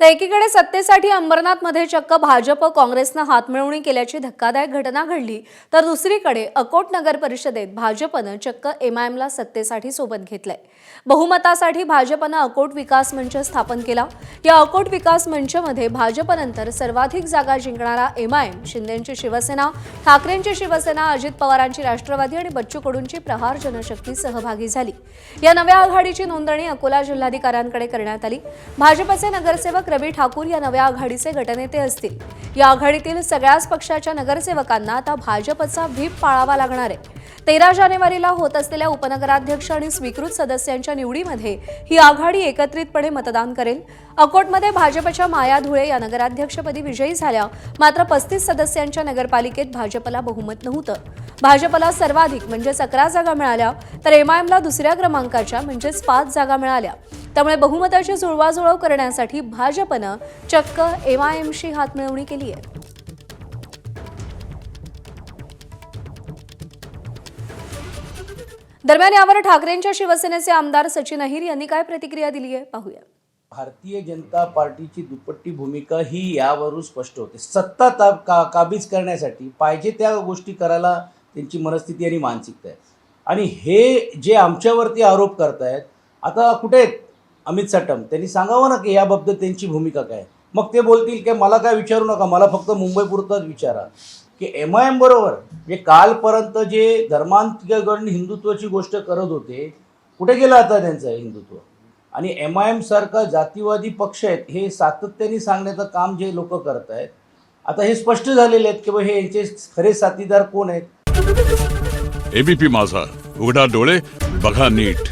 तर एकीकडे सत्तेसाठी अंबरनाथमध्ये चक्क भाजप काँग्रेसनं हातमिळवणी केल्याची धक्कादायक घटना घडली, तर दुसरीकडे अकोट नगर परिषदेत भाजपनं चक्क एमआयएमला सत्तेसाठी सोबत घेतलंय। बहुमतासाठी भाजपनं अकोट विकास मंच स्थापन केला। या अकोट विकास मंचमध्ये भाजपनंतर सर्वाधिक जागा जिंकणारा एमआयएम, शिंदेंची शिवसेना, ठाकरेंची शिवसेना, अजित पवारांची राष्ट्रवादी आणि बच्चू कडूंची प्रहार जनशक्ती सहभागी झाली। या नव्या आघाडीची नोंदणी अकोला जिल्हाधिकाऱ्यांकडे करण्यात आली। भाजपचे नगरसेवक रवी ठाकूर या नव्या आघाडीचे गटनेते असतील। या आघाडीतील सगळ्याच पक्षाच्या नगरसेवकांना आता भाजपचा व्हीप पाळावा लागणार आहे। 13 जानेवारीला होत असलेल्या उपनगराध्यक्ष आणि स्वीकृत सदस्यांच्या निवडीमध्ये ही आघाडी एकत्रितपणे मतदान करेल। अकोटमध्ये भाजपच्या माया धुळे या नगराध्यक्षपदी विजयी झाल्या, मात्र 35 सदस्यांच्या नगरपालिकेत भाजपला बहुमत नव्हतं। भाजपला सर्वाधिक म्हणजे 11 जागा मिळाल्या, तर एमआयएमला दुसऱ्या क्रमांकाच्या म्हणजे 5 जागा मिळाल्या। त्यामुळे बहुमताची जुळवाजुळव करण्यासाठी भाजपनं चक्क एमआयएमशी हातमिळवणी केली आहे। दरम्यान यावर ठाकरेंच्या शिवसेनेचे आमदार सचिन अहिर यांनी काय प्रतिक्रिया दिली आहे पाहूया। भारतीय जनता पार्टीची दुपट्टी भूमिका ही यावरून स्पष्ट होते। सत्ता काबीज करण्यासाठी पाहिजे त्या गोष्टी करायला त्यांची मनस्थिती आणि मानसिकता आहे। आणि हे जे आमच्यावरती आरोप करतायत, आता कुठे आहेत अमित सटम? त्यांनी सांगावं ना की याबाबत त्यांची भूमिका काय। मग ते बोलतील की मला काय विचारू नका, मला फक्त मुंबईपुरतच विचारा की एमआयएम बरोबर जे कालपर्यंत जे धर्मांतरीकरण हिंदुत्वाची गोष्ट करत होते, कुठे गेलं आता त्यांचं हिंदुत्व? आणि एमआयएम सारखा जातीवादी पक्ष आहेत हे सातत्याने सांगण्याचं काम जे लोक करत आहेत, आता हे स्पष्ट झालेले आहेत की हे यांचे खरे साथीदार कोण आहेत। एबीपी माझा, उघडा डोळे बघा नीट।